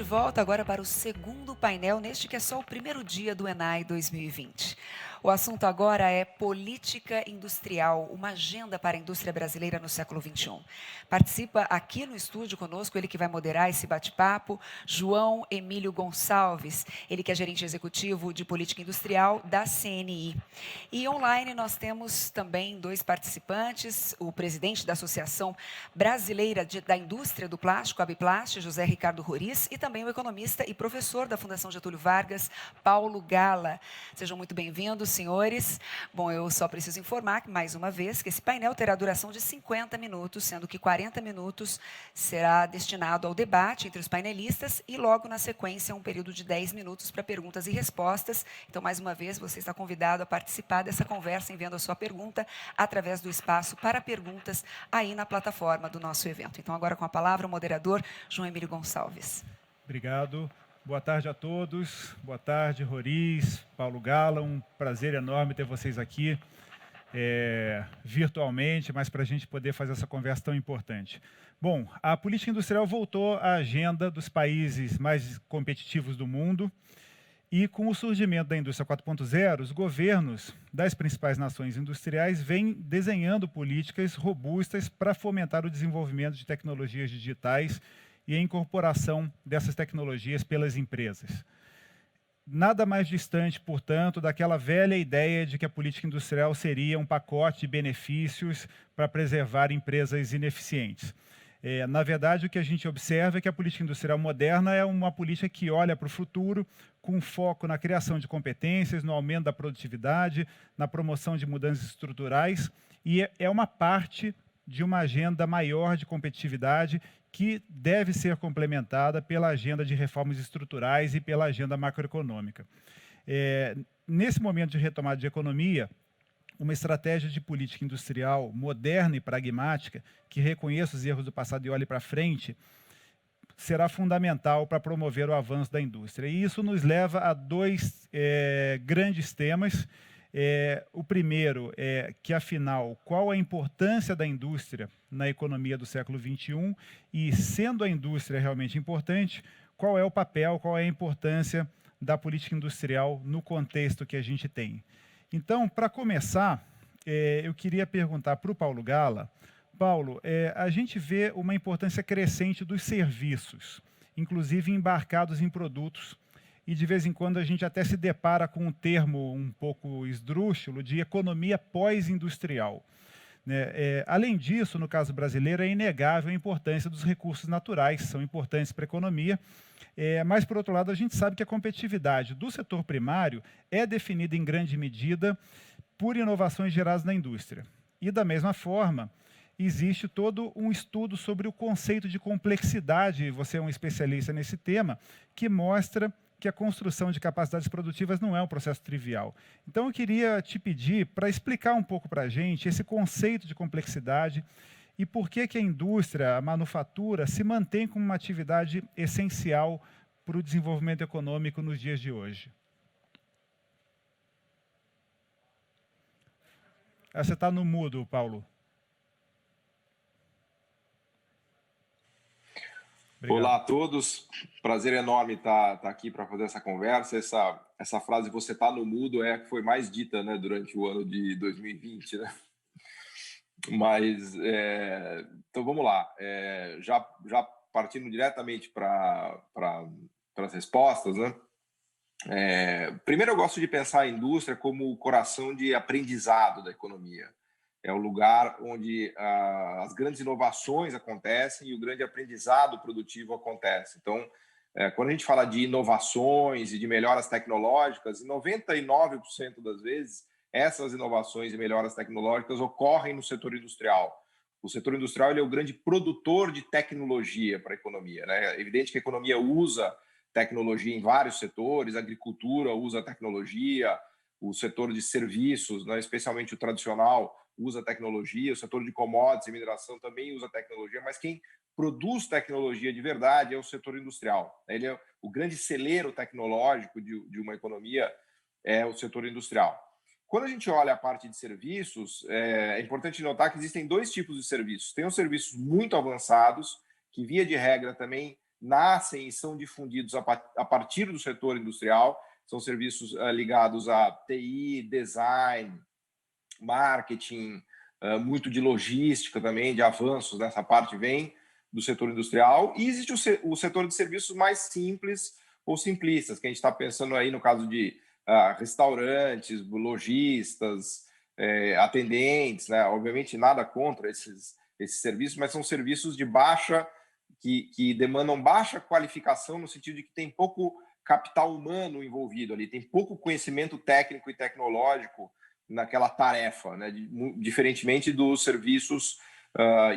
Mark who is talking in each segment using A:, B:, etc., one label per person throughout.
A: de volta agora para o segundo painel, neste que é só o primeiro dia do ENAI 2020. O assunto agora é política industrial, uma agenda para a indústria brasileira no século XXI. Participa aqui no estúdio conosco, ele que vai moderar esse bate-papo, João Emílio Gonçalves, ele que é gerente executivo de política industrial da CNI. E online nós temos também dois participantes, o presidente da Associação Brasileira da Indústria do Plástico, Abiplast, José Ricardo Roriz, e também o economista e professor da Fundação Getúlio Vargas, Paulo Gala. Sejam muito bem-vindos, senhores. Bom, eu só preciso informar, mais uma vez, que esse painel terá duração de 50 minutos, sendo que 40 minutos será destinado ao debate entre os painelistas e, logo na sequência, um período de 10 minutos para perguntas e respostas. Então, mais uma vez, você está convidado a participar dessa conversa, enviando a sua pergunta através do espaço para perguntas aí na plataforma do nosso evento. Então, agora com a palavra, o moderador João Emílio Gonçalves.
B: Obrigado. Boa tarde a todos. Boa tarde, Roriz, Paulo Gala. Um prazer enorme ter vocês aqui virtualmente, mas para a gente poder fazer essa conversa tão importante. Bom, a política industrial voltou à agenda dos países mais competitivos do mundo e, com o surgimento da indústria 4.0, os governos das principais nações industriais vêm desenhando políticas robustas para fomentar o desenvolvimento de tecnologias digitais e a incorporação dessas tecnologias pelas empresas. Nada mais distante, portanto, daquela velha ideia de que a política industrial seria um pacote de benefícios para preservar empresas ineficientes. Na verdade, o que a gente observa é que a política industrial moderna é uma política que olha para o futuro com foco na criação de competências, no aumento da produtividade, na promoção de mudanças estruturais, e é uma parte de uma agenda maior de competitividade que deve ser complementada pela agenda de reformas estruturais e pela agenda macroeconômica. Nesse momento de retomada de economia, uma estratégia de política industrial moderna e pragmática, que reconheça os erros do passado e olhe para frente, será fundamental para promover o avanço da indústria. E isso nos leva a dois grandes temas. O primeiro é que, afinal, qual a importância da indústria na economia do século XXI e, sendo a indústria realmente importante, qual é o papel, qual é a importância da política industrial no contexto que a gente tem. Então, para começar, eu queria perguntar para o Paulo Gala. Paulo, a gente vê uma importância crescente dos serviços, inclusive embarcados em produtos, e de vez em quando a gente até se depara com um termo um pouco esdrúxulo de economia pós-industrial. Além disso, no caso brasileiro, é inegável a importância dos recursos naturais, que são importantes para a economia, mas, por outro lado, a gente sabe que a competitividade do setor primário é definida em grande medida por inovações geradas na indústria. E, da mesma forma, existe todo um estudo sobre o conceito de complexidade, você é um especialista nesse tema, que mostra que a construção de capacidades produtivas não é um processo trivial. Então, eu queria te pedir para explicar um pouco para a gente esse conceito de complexidade e por que a indústria, a manufatura, se mantém como uma atividade essencial para o desenvolvimento econômico nos dias de hoje. Você está no mudo, Paulo.
C: Obrigado. Olá a todos, prazer enorme estar aqui para fazer essa conversa. Essa frase, você está no mudo, é a que foi mais dita, né, durante o ano de 2020. Né? Mas, então vamos lá, já partindo diretamente para as respostas, né? Primeiro eu gosto de pensar a indústria como o coração de aprendizado da economia. É o lugar onde as grandes inovações acontecem e o grande aprendizado produtivo acontece. Então, quando a gente fala de inovações e de melhoras tecnológicas, 99% das vezes, essas inovações e melhoras tecnológicas ocorrem no setor industrial. O setor industrial ele é o grande produtor de tecnologia para a economia. Né? É evidente que a economia usa tecnologia em vários setores, a agricultura usa tecnologia, o setor de serviços, né, especialmente o tradicional, usa tecnologia, o setor de commodities e mineração também usa tecnologia, mas quem produz tecnologia de verdade é o setor industrial. Ele é o grande celeiro tecnológico de uma economia, é o setor industrial. Quando a gente olha a parte de serviços, é importante notar que existem dois tipos de serviços. Tem os serviços muito avançados, que via de regra também nascem e são difundidos a partir do setor industrial, são serviços ligados a TI, design, marketing, muito de logística também, de avanços nessa parte vem do setor industrial, e existe o setor de serviços mais simples ou simplistas, que a gente está pensando aí no caso de restaurantes, lojistas, atendentes, né? Obviamente nada contra esses serviços, mas são serviços de baixa, que demandam baixa qualificação, no sentido de que tem pouco capital humano envolvido ali, tem pouco conhecimento técnico e tecnológico naquela tarefa, né? Diferentemente dos serviços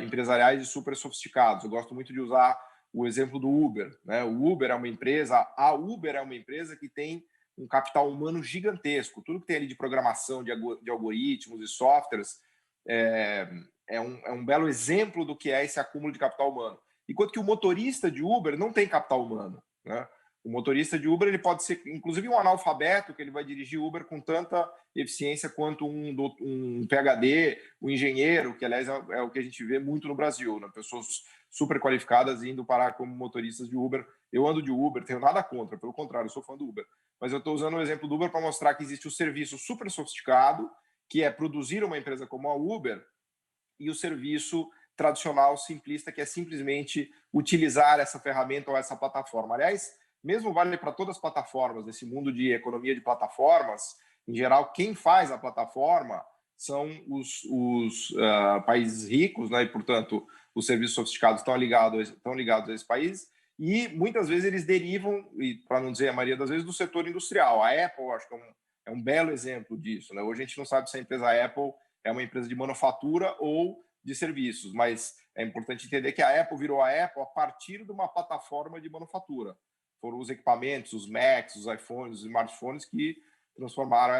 C: empresariais e super sofisticados. Eu gosto muito de usar o exemplo do Uber, né? O Uber é uma empresa, a Uber é uma empresa que tem um capital humano gigantesco. Tudo que tem ali de programação, de algoritmos e softwares é um belo exemplo do que é esse acúmulo de capital humano. Enquanto que o motorista de Uber não tem capital humano, né? O motorista de Uber ele pode ser, inclusive, um analfabeto, que ele vai dirigir Uber com tanta eficiência quanto um PhD, um engenheiro, que, aliás, é o que a gente vê muito no Brasil, né? Pessoas super qualificadas indo parar como motoristas de Uber. Eu ando de Uber, tenho nada contra, pelo contrário, eu sou fã do Uber. Mas eu estou usando o exemplo do Uber para mostrar que existe o serviço super sofisticado, que é produzir uma empresa como a Uber, e o serviço tradicional simplista, que é simplesmente utilizar essa ferramenta ou essa plataforma. Aliás, mesmo vale para todas as plataformas, nesse mundo de economia de plataformas, em geral, quem faz a plataforma são os países ricos, né? E, portanto, os serviços sofisticados estão ligados a esse país, e muitas vezes eles derivam, e para não dizer a maioria das vezes, do setor industrial. A Apple, acho que é um belo exemplo disso, né? Hoje a gente não sabe se a empresa Apple é uma empresa de manufatura ou de serviços, mas é importante entender que a Apple virou a Apple a partir de uma plataforma de manufatura. Foram os equipamentos, os Macs, os iPhones, os smartphones que transformaram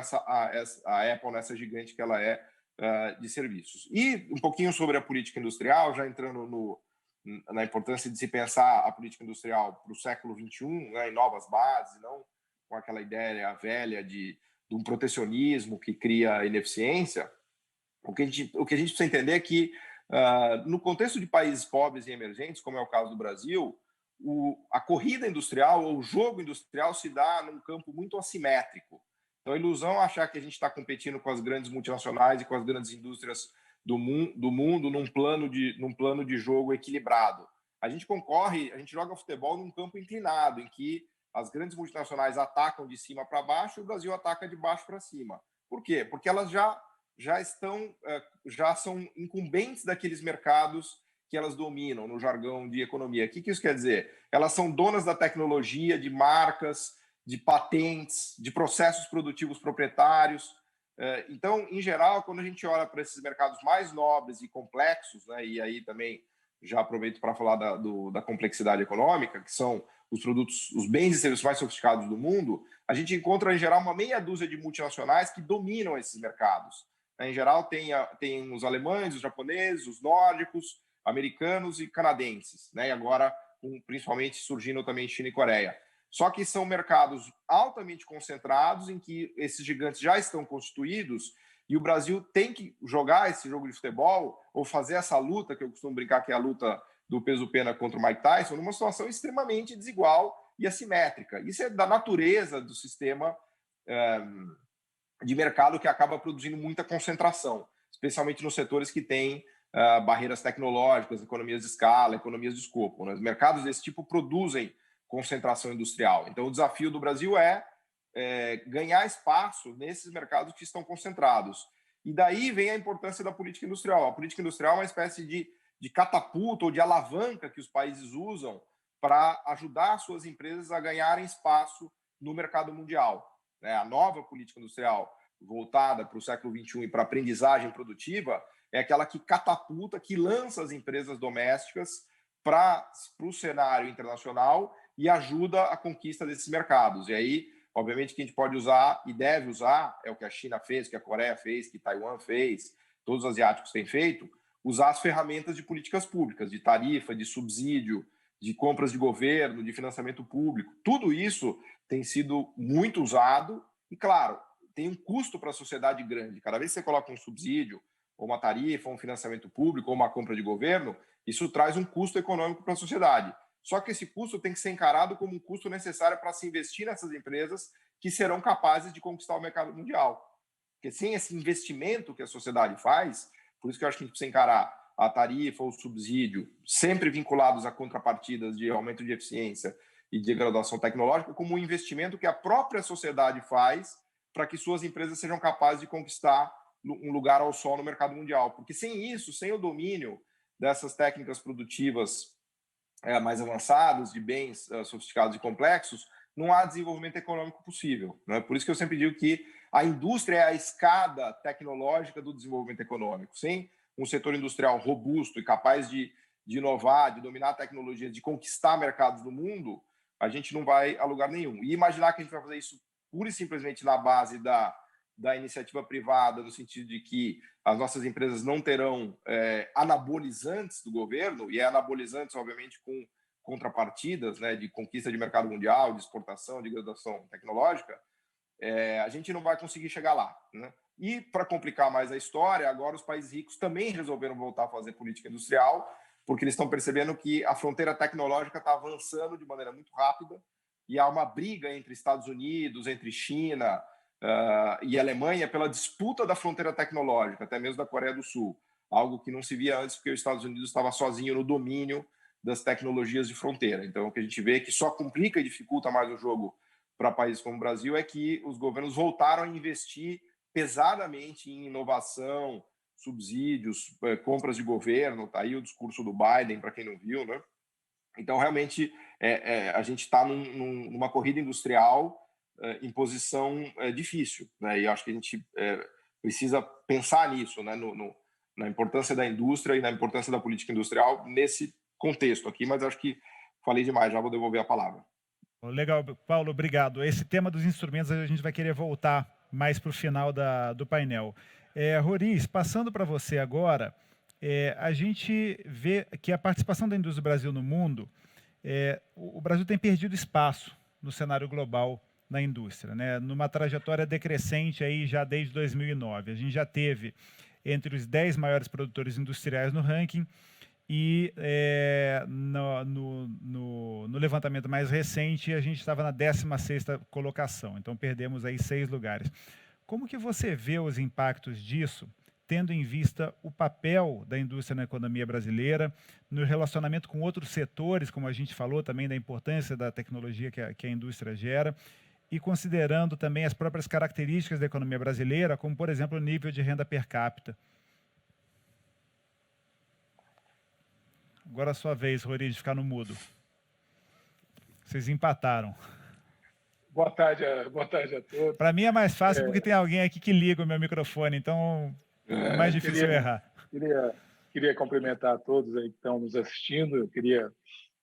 C: a Apple nessa gigante que ela é de serviços. E um pouquinho sobre a política industrial, já entrando na importância de se pensar a política industrial para o século XXI, né, em novas bases, não com aquela ideia velha de um protecionismo que cria ineficiência. O que a gente precisa entender é que, no contexto de países pobres e emergentes, como é o caso do Brasil, a corrida industrial ou o jogo industrial se dá num campo muito assimétrico. Então, a ilusão é achar que a gente está competindo com as grandes multinacionais e com as grandes indústrias do mundo num plano de jogo equilibrado. A gente concorre, a gente joga futebol num campo inclinado, em que as grandes multinacionais atacam de cima para baixo e o Brasil ataca de baixo para cima. Por quê? Porque elas já são incumbentes daqueles mercados que elas dominam no jargão de economia. O que isso quer dizer? Elas são donas da tecnologia, de marcas, de patentes, de processos produtivos proprietários. Então, em geral, quando a gente olha para esses mercados mais nobres e complexos, né, e aí também já aproveito para falar da complexidade econômica, que são os produtos, os bens e serviços mais sofisticados do mundo, a gente encontra, em geral, uma meia dúzia de multinacionais que dominam esses mercados. Em geral, tem os alemães, os japoneses, os nórdicos, americanos e canadenses, né? E agora, principalmente, surgindo também China e Coreia. Só que são mercados altamente concentrados, em que esses gigantes já estão constituídos, e o Brasil tem que jogar esse jogo de futebol, ou fazer essa luta, que eu costumo brincar que é a luta do peso-pena contra o Mike Tyson, numa situação extremamente desigual e assimétrica. Isso é da natureza do sistema de mercado, que acaba produzindo muita concentração, especialmente nos setores que têm barreiras tecnológicas, economias de escala, economias de escopo, né? Os mercados desse tipo produzem concentração industrial. Então, o desafio do Brasil é ganhar espaço nesses mercados que estão concentrados. E daí vem a importância da política industrial. A política industrial é uma espécie de catapulta ou de alavanca que os países usam para ajudar suas empresas a ganharem espaço no mercado mundial. A nova política industrial voltada para o século XXI e para a aprendizagem produtiva é aquela que catapulta, que lança as empresas domésticas para o cenário internacional e ajuda a conquista desses mercados. E aí, obviamente, que a gente pode usar e deve usar, é o que a China fez, que a Coreia fez, que Taiwan fez, todos os asiáticos têm feito, usar as ferramentas de políticas públicas, de tarifa, de subsídio, de compras de governo, de financiamento público. Tudo isso tem sido muito usado e, claro, tem um custo para a sociedade grande. Cada vez que você coloca um subsídio, ou uma tarifa, ou um financiamento público, ou uma compra de governo, isso traz um custo econômico para a sociedade. Só que esse custo tem que ser encarado como um custo necessário para se investir nessas empresas que serão capazes de conquistar o mercado mundial. Porque sem esse investimento que a sociedade faz, por isso que eu acho que a gente precisa encarar a tarifa ou o subsídio, sempre vinculados a contrapartidas de aumento de eficiência e de graduação tecnológica, como um investimento que a própria sociedade faz para que suas empresas sejam capazes de conquistar um lugar ao sol no mercado mundial. Porque sem isso, sem o domínio dessas técnicas produtivas mais avançadas, de bens sofisticados e complexos, não há desenvolvimento econômico possível. Né? Por isso que eu sempre digo que a indústria é a escada tecnológica do desenvolvimento econômico. Sem um setor industrial robusto e capaz de inovar, de dominar a tecnologia, de conquistar mercados no mundo, a gente não vai a lugar nenhum. E imaginar que a gente vai fazer isso pura e simplesmente na base da iniciativa privada, no sentido de que as nossas empresas não terão anabolizantes do governo, e anabolizantes, obviamente, com contrapartidas, né, de conquista de mercado mundial, de exportação, de graduação tecnológica, a gente não vai conseguir chegar lá. Né? E, para complicar mais a história, agora os países ricos também resolveram voltar a fazer política industrial, porque eles estão percebendo que a fronteira tecnológica está avançando de maneira muito rápida e há uma briga entre Estados Unidos, entre China e Alemanha pela disputa da fronteira tecnológica, até mesmo da Coreia do Sul, algo que não se via antes porque os Estados Unidos estava sozinho no domínio das tecnologias de fronteira. Então, o que a gente vê que só complica e dificulta mais o jogo para países como o Brasil é que os governos voltaram a investir pesadamente em inovação, subsídios, compras de governo, tá aí o discurso do Biden, para quem não viu, né? Então, realmente, a gente está numa corrida industrial em posição difícil, né? E acho que a gente precisa pensar nisso, né? Na importância da indústria e na importância da política industrial nesse contexto aqui, mas acho que falei demais, já vou devolver a palavra.
B: Legal, Paulo, obrigado. Esse tema dos instrumentos a gente vai querer voltar mais para o final do painel. Roriz, passando para você agora, a gente vê que a participação da indústria do Brasil no mundo, o Brasil tem perdido espaço no cenário global na indústria, né? Numa trajetória decrescente aí já desde 2009. A gente já teve entre os 10 maiores produtores industriais no ranking, e no levantamento mais recente a gente estava na 16ª colocação, então perdemos aí 6 lugares. Como que você vê os impactos disso, tendo em vista o papel da indústria na economia brasileira, no relacionamento com outros setores, como a gente falou também da importância da tecnologia que a indústria gera, e considerando também as próprias características da economia brasileira, como, por exemplo, o nível de renda per capita? Agora é a sua vez, Roriz, de ficar no mudo. Vocês empataram.
D: Boa tarde a todos.
B: Para mim é mais fácil porque tem alguém aqui que liga o meu microfone, então é mais difícil errar.
D: Queria cumprimentar a todos aí que estão nos assistindo. Eu queria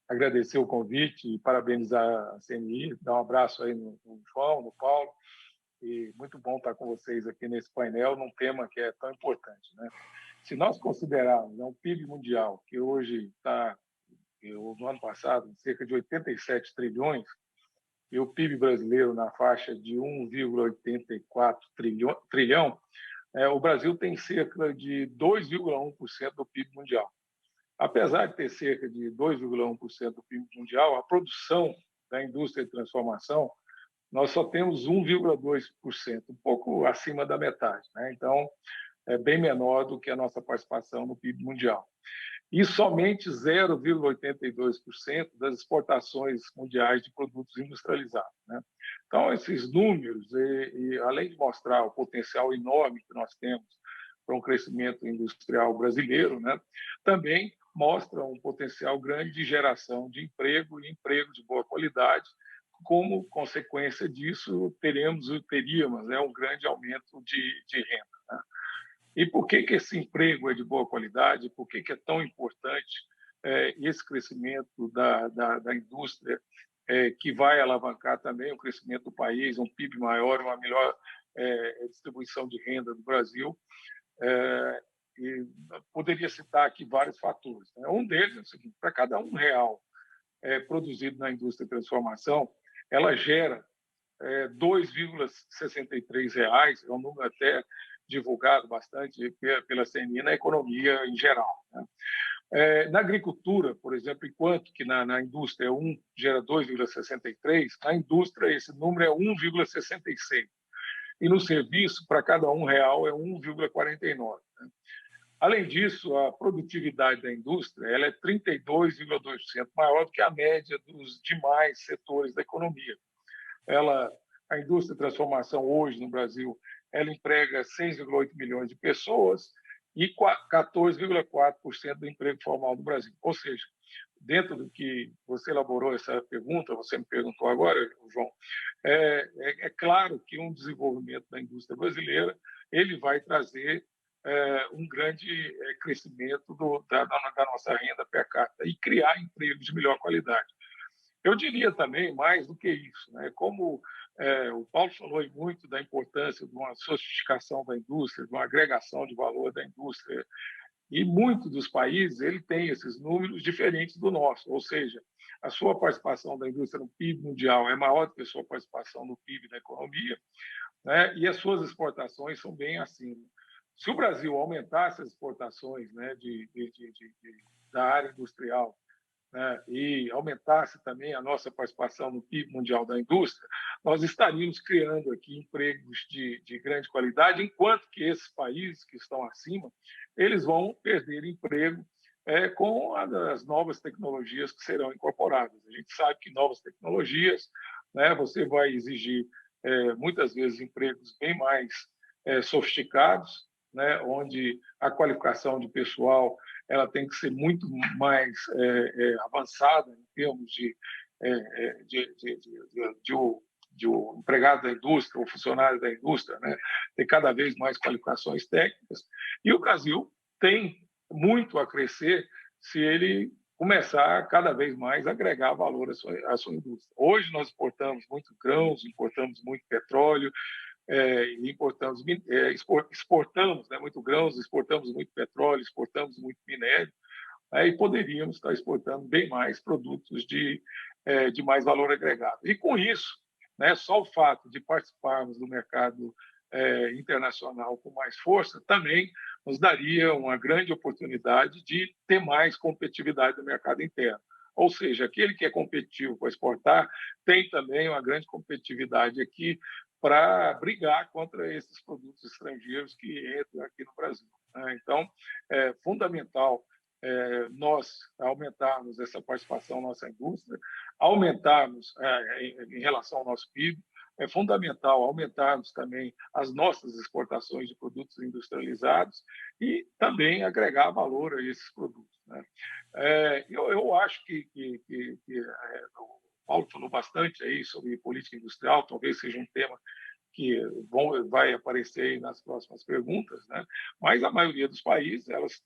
D: agradecer o convite e parabenizar a CNI, dar um abraço aí no João, no Paulo. E muito bom estar com vocês aqui nesse painel, num tema que é tão importante, né? Se nós considerarmos o PIB mundial, que hoje está, no ano passado, cerca de 87 trilhões, e o PIB brasileiro na faixa de 1,84 trilhão, o Brasil tem cerca de 2,1% do PIB mundial. Apesar de ter cerca de 2,1% do PIB mundial, a produção da indústria de transformação, nós só temos 1,2%, um pouco acima da metade, né? Então, é bem menor do que a nossa participação no PIB mundial. E somente 0,82% das exportações mundiais de produtos industrializados, né? Então, esses números, além de mostrar o potencial enorme que nós temos para um crescimento industrial brasileiro, né, também mostram um potencial grande de geração de emprego e emprego de boa qualidade. Como consequência disso, teríamos um grande aumento de renda, né? E por que esse emprego é de boa qualidade? Por que é tão importante esse crescimento da indústria, que vai alavancar também o crescimento do país, um PIB maior, uma melhor distribuição de renda do Brasil? E poderia citar aqui vários fatores, né? Um deles é o seguinte: para cada R$1 produzido na indústria de transformação, ela gera R$2,63, é um número até divulgado bastante pela CNI na economia em geral, né? Na agricultura, por exemplo, enquanto que na indústria 1 gera 2,63, na indústria esse número é 1,66. E no serviço, para cada R$ 1 é 1,49. Né? Além disso, a produtividade da indústria ela é 32,2% maior do que a média dos demais setores da economia. A indústria de transformação hoje no Brasil, ela emprega 6,8 milhões de pessoas e 14,4% do emprego formal do Brasil. Ou seja, dentro do que você elaborou essa pergunta, você me perguntou agora, João, é claro que um desenvolvimento da indústria brasileira ele vai trazer um grande crescimento da nossa renda per capita e criar empregos de melhor qualidade. Eu diria também, mais do que isso, né? Como o Paulo falou muito da importância de uma sofisticação da indústria, de uma agregação de valor da indústria, e muitos dos países ele tem esses números diferentes do nosso, ou seja, a sua participação da indústria no PIB mundial é maior do que a sua participação no PIB da economia, né? E as suas exportações são bem acima. Se o Brasil aumentasse as exportações, né, da área industrial, né, e aumentasse também a nossa participação no PIB mundial da indústria, nós estaríamos criando aqui empregos de grande qualidade, enquanto que esses países que estão acima, eles vão perder emprego com as novas tecnologias que serão incorporadas. A gente sabe que novas tecnologias, né, você vai exigir muitas vezes empregos bem mais sofisticados, né, onde a qualificação de pessoal ela tem que ser muito mais avançada em termos de o empregado da indústria, o funcionário da indústria, né, ter cada vez mais qualificações técnicas. E o Brasil tem muito a crescer se ele começar cada vez mais a agregar valor à sua indústria. Hoje nós exportamos muito grãos, importamos muito petróleo, exportamos, né, muito grãos, exportamos muito petróleo, exportamos muito minério, né, e poderíamos estar exportando bem mais produtos de mais valor agregado. E com isso, né, só o fato de participarmos do mercado internacional com mais força também nos daria uma grande oportunidade de ter mais competitividade no mercado interno. Ou seja, aquele que é competitivo para exportar tem também uma grande competitividade aqui para brigar contra esses produtos estrangeiros que entram aqui no Brasil. Então, é fundamental nós aumentarmos essa participação na nossa indústria, aumentarmos em relação ao nosso PIB, é fundamental aumentarmos também as nossas exportações de produtos industrializados e também agregar valor a esses produtos. Né? Eu acho que o Paulo falou bastante aí sobre política industrial, talvez seja um tema que vai aparecer aí nas próximas perguntas, né? Mas a maioria dos países elas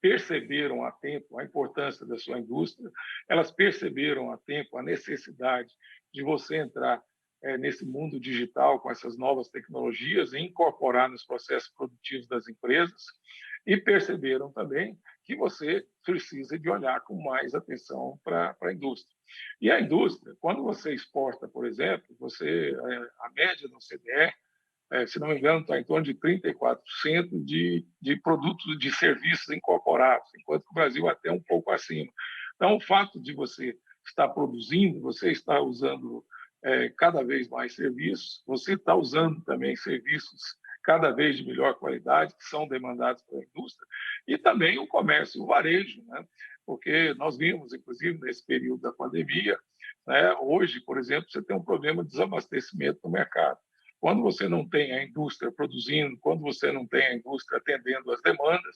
D: perceberam a tempo a importância da sua indústria, elas perceberam a tempo a necessidade de você entrar nesse mundo digital com essas novas tecnologias e incorporar nos processos produtivos das empresas e perceberam também que você precisa de olhar com mais atenção para a indústria. E a indústria, quando você exporta, por exemplo, a média do CDE, se não me engano, está em torno de 34% de produtos de serviços incorporados, enquanto que o Brasil até um pouco acima. Então, o fato de você estar produzindo, você está usando cada vez mais serviços, você está usando também serviços cada vez de melhor qualidade, que são demandados pela indústria, e também o comércio e o varejo, né? Porque nós vimos, inclusive, nesse período da pandemia, né? Hoje, por exemplo, você tem um problema de desabastecimento no mercado. Quando você não tem a indústria produzindo, quando você não tem a indústria atendendo às demandas,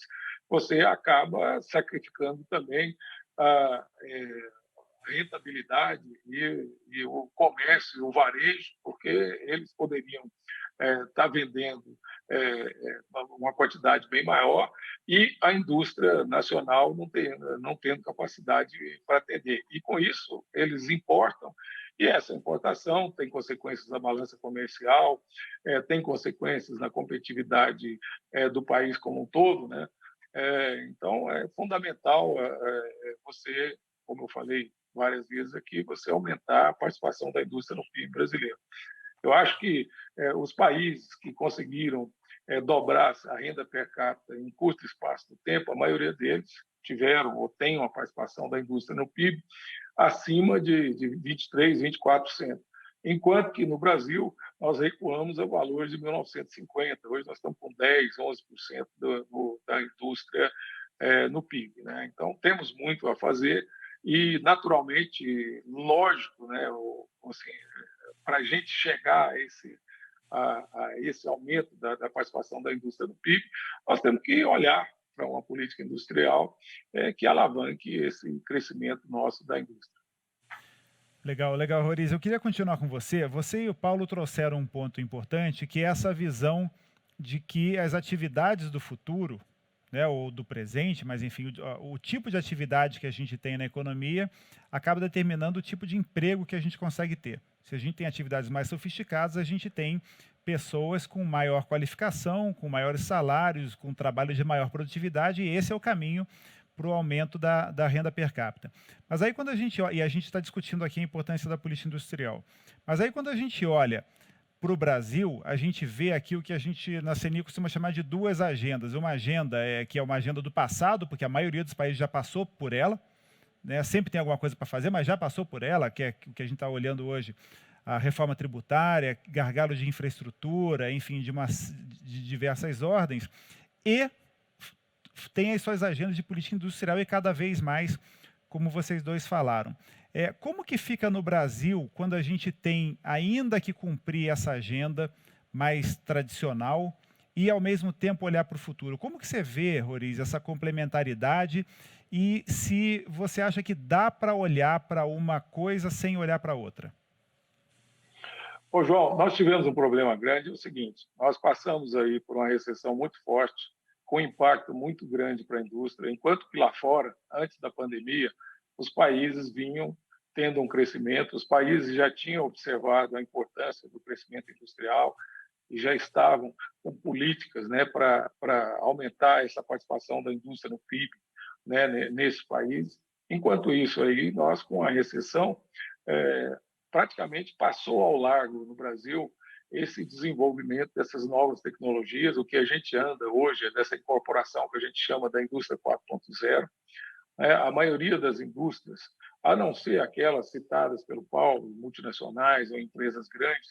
D: você acaba sacrificando também a rentabilidade e o comércio, o varejo, porque eles poderiam estar vendendo uma quantidade bem maior e a indústria nacional não tendo capacidade para atender. E, com isso, eles importam, e essa importação tem consequências na balança comercial, tem consequências na competitividade do país como um todo, né? Então, é fundamental você, como eu falei várias vezes aqui, você aumentar a participação da indústria no PIB brasileiro. Eu acho que os países que conseguiram dobrasse a renda per capita em curto espaço de tempo, a maioria deles tiveram ou têm uma participação da indústria no PIB acima de 23%, 24%. Enquanto que no Brasil nós recuamos a valores de 1950. Hoje nós estamos com 10%, 11% da indústria no PIB. Né? Então, temos muito a fazer e, naturalmente, lógico, né, assim, para a gente chegar a esse aumento da participação da indústria no PIB, nós temos que olhar para uma política industrial que alavanque esse crescimento nosso da indústria.
B: Legal, legal, Roriz. Eu queria continuar com você. Você e o Paulo trouxeram um ponto importante, que é essa visão de que as atividades do futuro, né, ou do presente, mas enfim, o tipo de atividade que a gente tem na economia acaba determinando o tipo de emprego que a gente consegue ter. Se a gente tem atividades mais sofisticadas, a gente tem pessoas com maior qualificação, com maiores salários, com trabalho de maior produtividade, e esse é o caminho para o aumento da renda per capita. Mas aí quando a gente está discutindo aqui a importância da política industrial, mas aí quando a gente olha para o Brasil, a gente vê aqui o que a gente na CNI costuma chamar de duas agendas. Uma agenda que é uma agenda do passado, porque a maioria dos países já passou por ela, né? Sempre tem alguma coisa para fazer, mas já passou por ela, que é o que a gente está olhando hoje, a reforma tributária, gargalo de infraestrutura, enfim, de diversas ordens, e tem as suas agendas de política industrial e cada vez mais, como vocês dois falaram. Como que fica no Brasil quando a gente tem ainda que cumprir essa agenda mais tradicional e, ao mesmo tempo, olhar para o futuro? Como que você vê, Roriz, essa complementaridade e se você acha que dá para olhar para uma coisa sem olhar para outra?
D: Ô, João, nós tivemos um problema grande, é o seguinte, nós passamos aí por uma recessão muito forte, com impacto muito grande para a indústria, enquanto que lá fora, antes da pandemia, os países vinham tendo um crescimento, os países já tinham observado a importância do crescimento industrial e já estavam com políticas, né, para aumentar essa participação da indústria no PIB, né, nesse país. Enquanto isso, aí, nós, com a recessão, praticamente passou ao largo no Brasil esse desenvolvimento dessas novas tecnologias. O que a gente anda hoje é dessa incorporação que a gente chama da indústria 4.0. A maioria das indústrias, a não ser aquelas citadas pelo Paulo, multinacionais ou empresas grandes,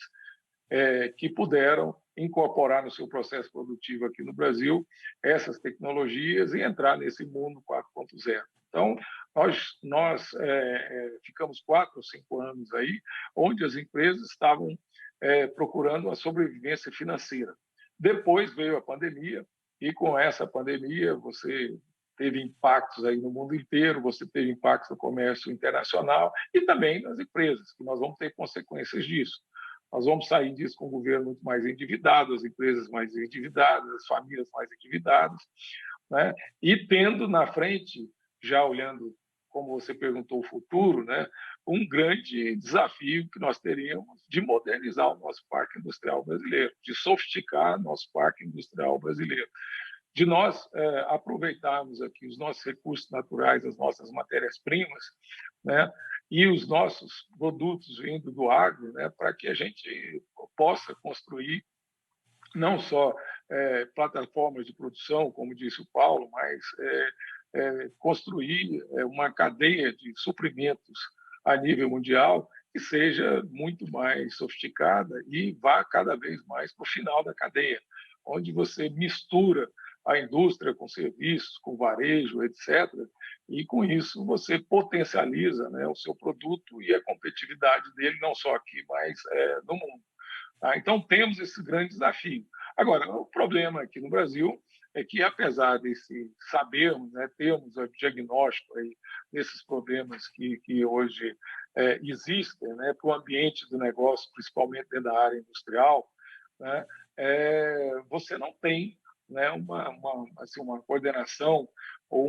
D: que puderam incorporar no seu processo produtivo aqui no Brasil essas tecnologias e entrar nesse mundo 4.0. Então, nós ficamos 4 ou 5 anos aí, onde as empresas estavam procurando a sobrevivência financeira. Depois veio a pandemia, e com essa pandemia você teve impactos aí no mundo inteiro, você teve impactos no comércio internacional e também nas empresas, que nós vamos ter consequências disso. Nós vamos sair disso com o governo muito mais endividado, as empresas mais endividadas, as famílias mais endividadas, né? E tendo na frente, já olhando, como você perguntou, o futuro, né, um grande desafio que nós teríamos de modernizar o nosso parque industrial brasileiro, de sofisticar nosso parque industrial brasileiro, de nós aproveitarmos aqui os nossos recursos naturais, as nossas matérias-primas, né, e os nossos produtos vindo do agro, né, para que a gente possa construir não só plataformas de produção, como disse o Paulo, mas construir uma cadeia de suprimentos a nível mundial que seja muito mais sofisticada e vá cada vez mais para o final da cadeia, onde você mistura a indústria com serviços, com varejo, etc. E, com isso, você potencializa, né, o seu produto e a competitividade dele, não só aqui, mas no mundo. Tá? Então, temos esse grande desafio. Agora, o problema aqui no Brasil é que, apesar desse sabermos, né, termos o diagnóstico aí desses problemas que hoje existem, né, para o ambiente do negócio, principalmente dentro da área industrial, né, você não tem, né, uma coordenação ou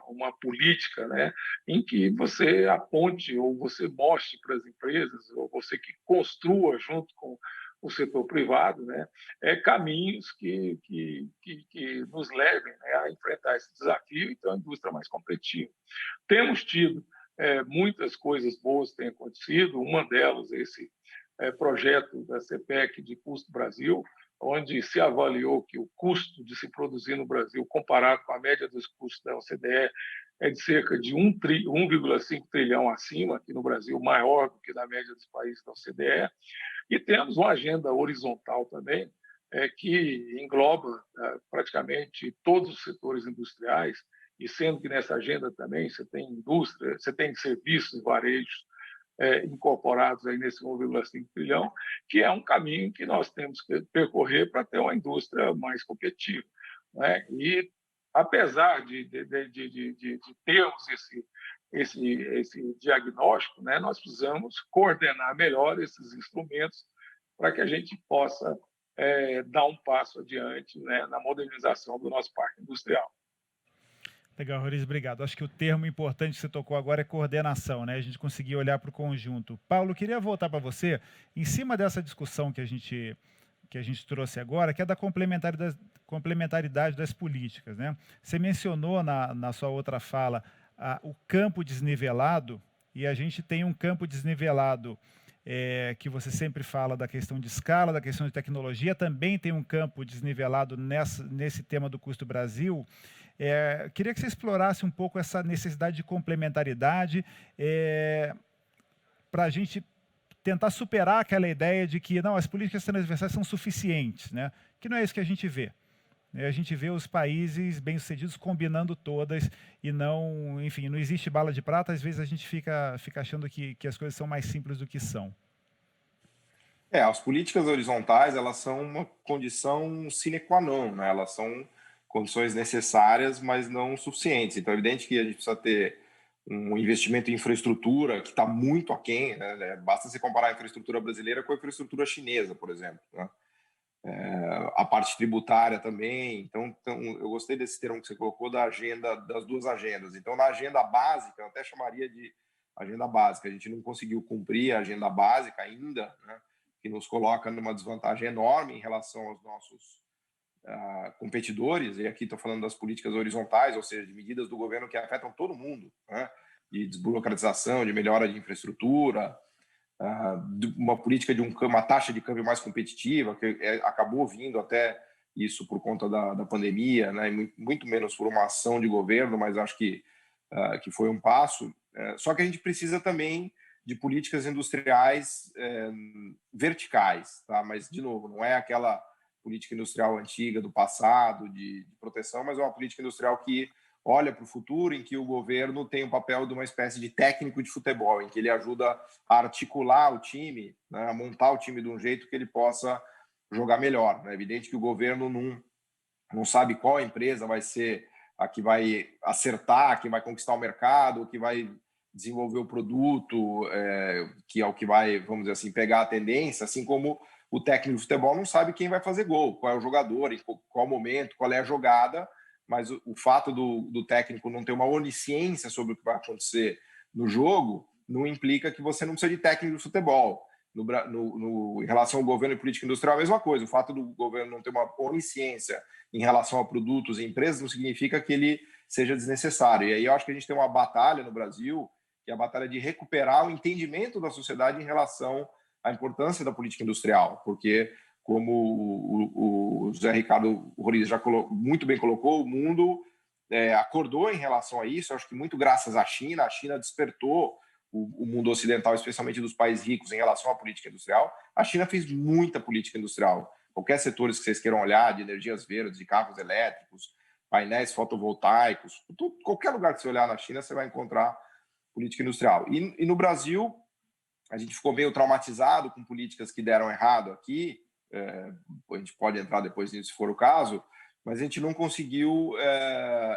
D: uma política, né, em que você aponte ou você mostre para as empresas, ou você que construa junto com o setor privado, né, caminhos que nos levem, né, a enfrentar esse desafio e ter uma indústria mais competitiva. Temos tido muitas coisas boas que têm acontecido, uma delas esse projeto da CPEC de Custo Brasil, onde se avaliou que o custo de se produzir no Brasil, comparado com a média dos custos da OCDE, é de cerca de 1,5 trilhão acima, aqui no Brasil, maior do que na média dos países da OCDE. E temos uma agenda horizontal também, que engloba praticamente todos os setores industriais, e sendo que nessa agenda também você tem indústria, você tem serviços e varejos incorporados aí nesse 1,5 trilhão, que é um caminho que nós temos que percorrer para ter uma indústria mais competitiva, né? E apesar de termos esse diagnóstico, né, nós precisamos coordenar melhor esses instrumentos para que a gente possa dar um passo adiante, né, na modernização do nosso parque industrial.
B: Legal, Roriz, obrigado. Acho que o termo importante que você tocou agora é coordenação, né? A gente conseguir olhar para o conjunto. Paulo, queria voltar para você, em cima dessa discussão que a gente trouxe agora, que é da complementaridade das políticas, né? Você mencionou na sua outra fala o campo desnivelado, e a gente tem um campo desnivelado que você sempre fala da questão de escala, da questão de tecnologia, também tem um campo desnivelado nesse tema do Custo Brasil. Queria que você explorasse um pouco essa necessidade de complementaridade para a gente tentar superar aquela ideia de que não, as políticas transversais são suficientes, né? Que não é isso que a gente vê. A gente vê os países bem-sucedidos combinando todas e não, enfim, não existe bala de prata. Às vezes a gente fica achando que as coisas são mais simples do que são.
C: As políticas horizontais, elas são uma condição sine qua non, né? Elas são condições necessárias, mas não suficientes. Então, é evidente que a gente precisa ter um investimento em infraestrutura que está muito aquém, né? Basta você comparar a infraestrutura brasileira com a infraestrutura chinesa, por exemplo, né? A parte tributária também. Então, eu gostei desse termo que você colocou da agenda, das duas agendas. Então, na agenda básica, eu até chamaria de agenda básica. A gente não conseguiu cumprir a agenda básica ainda, né? Que nos coloca numa desvantagem enorme em relação aos nossos competidores, e aqui estou falando das políticas horizontais, ou seja, de medidas do governo que afetam todo mundo, né? De desburocratização, de melhora de infraestrutura, uma política de uma taxa de câmbio mais competitiva, que acabou vindo até isso por conta da pandemia, né? E muito menos por uma ação de governo, mas acho que foi um passo. Só que a gente precisa também de políticas industriais verticais, tá? Mas, de novo, não é aquela política industrial antiga do passado, de proteção, mas é uma política industrial que olha para o futuro, em que o governo tem o papel de uma espécie de técnico de futebol, em que ele ajuda a articular o time, né, a montar o time de um jeito que ele possa jogar melhor. É evidente que o governo não sabe qual empresa vai ser a que vai acertar, a que vai conquistar o mercado, que vai desenvolver o produto, que é o que vai, vamos dizer assim, pegar a tendência, assim como o técnico de futebol não sabe quem vai fazer gol, qual é o jogador, em qual momento, qual é a jogada, mas o fato do técnico não ter uma onisciência sobre o que vai acontecer no jogo não implica que você não precisa de técnico de futebol. Em relação ao governo e política industrial, a mesma coisa. O fato do governo não ter uma onisciência em relação a produtos e empresas não significa que ele seja desnecessário. E aí eu acho que a gente tem uma batalha no Brasil, que é a batalha de recuperar o entendimento da sociedade em relação à importância da política industrial, porque, como o José Ricardo Roriz já muito bem colocou, o mundo acordou em relação a isso. Eu acho que muito graças à China. A China despertou o mundo ocidental, especialmente dos países ricos, em relação à política industrial. A China fez muita política industrial. Qualquer setores que vocês queiram olhar, de energias verdes, de carros elétricos, painéis fotovoltaicos, qualquer lugar que você olhar na China, você vai encontrar política industrial. E no Brasil, a gente ficou meio traumatizado com políticas que deram errado aqui. A gente pode entrar depois nisso, se for o caso, mas a gente não conseguiu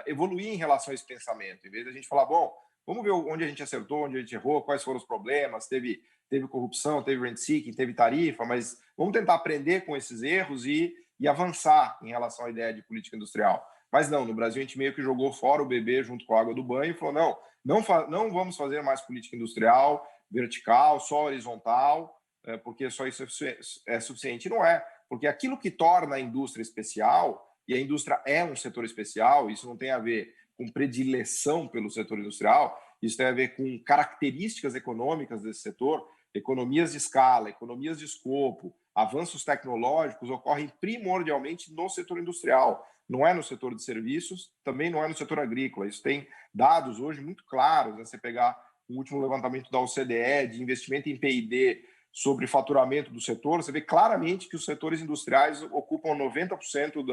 C: evoluir em relação a esse pensamento. Em vez de a gente falar, bom, vamos ver onde a gente acertou, onde a gente errou, quais foram os problemas, teve corrupção, teve rent-seeking, teve tarifa, mas vamos tentar aprender com esses erros e avançar em relação à ideia de política industrial. Mas não, no Brasil a gente meio que jogou fora o bebê junto com a água do banho e falou, não vamos fazer mais política industrial vertical, só horizontal, porque só isso é suficiente. Não é, porque aquilo que torna a indústria especial, e a indústria é um setor especial, isso não tem a ver com predileção pelo setor industrial, isso tem a ver com características econômicas desse setor, economias de escala, economias de escopo, avanços tecnológicos ocorrem primordialmente no setor industrial, não é no setor de serviços, também não é no setor agrícola. Isso tem dados hoje muito claros, né? Você pegar o último levantamento da OCDE de investimento em P&D sobre faturamento do setor, você vê claramente que os setores industriais ocupam 90%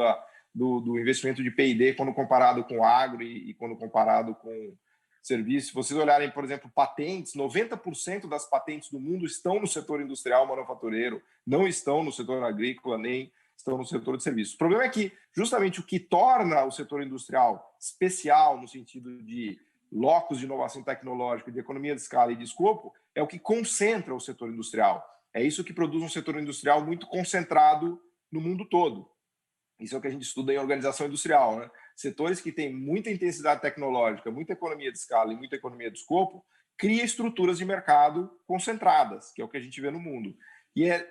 C: do investimento de P&D quando comparado com agro e quando comparado com serviços. Se vocês olharem, por exemplo, patentes, 90% das patentes do mundo estão no setor industrial manufatureiro, não estão no setor agrícola, nem estão no setor de serviços. O problema é que, justamente, o que torna o setor industrial especial, no sentido de locus de inovação tecnológica, de economia de escala e de escopo, é o que concentra o setor industrial. É isso que produz um setor industrial muito concentrado no mundo todo. Isso é o que a gente estuda em organização industrial, né? Setores que têm muita intensidade tecnológica, muita economia de escala e muita economia de escopo, cria estruturas de mercado concentradas, que é o que a gente vê no mundo. E é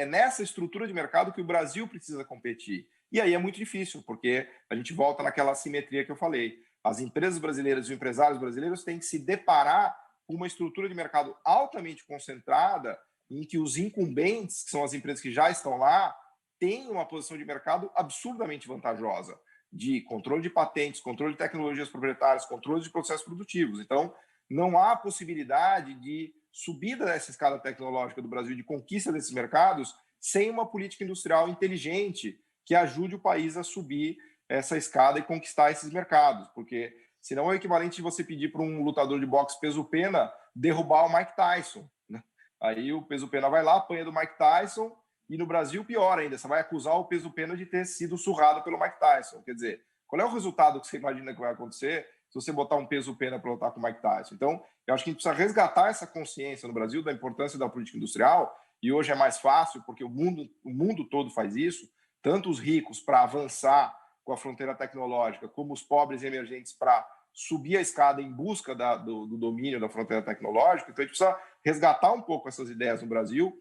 C: nessa estrutura de mercado que o Brasil precisa competir. E aí é muito difícil, porque a gente volta naquela assimetria que eu falei. As empresas brasileiras e os empresários brasileiros têm que se deparar com uma estrutura de mercado altamente concentrada, em que os incumbentes, que são as empresas que já estão lá, têm uma posição de mercado absurdamente vantajosa, de controle de patentes, controle de tecnologias proprietárias, controle de processos produtivos. Então, não há possibilidade de subida dessa escala tecnológica do Brasil, de conquista desses mercados, sem uma política industrial inteligente que ajude o país a subir essa escada e conquistar esses mercados, porque senão é o equivalente de você pedir para um lutador de boxe peso-pena derrubar o Mike Tyson, né? Aí o peso-pena vai lá, apanha do Mike Tyson, e no Brasil, pior ainda, você vai acusar o peso-pena de ter sido surrado pelo Mike Tyson. Quer dizer, qual é o resultado que você imagina que vai acontecer se você botar um peso-pena para lutar com o Mike Tyson? Então, eu acho que a gente precisa resgatar essa consciência no Brasil da importância da política industrial, e hoje é mais fácil, porque o mundo todo faz isso, tanto os ricos para avançar com a fronteira tecnológica, como os pobres e emergentes para subir a escada em busca do domínio da fronteira tecnológica. Então, a gente precisa resgatar um pouco essas ideias no Brasil,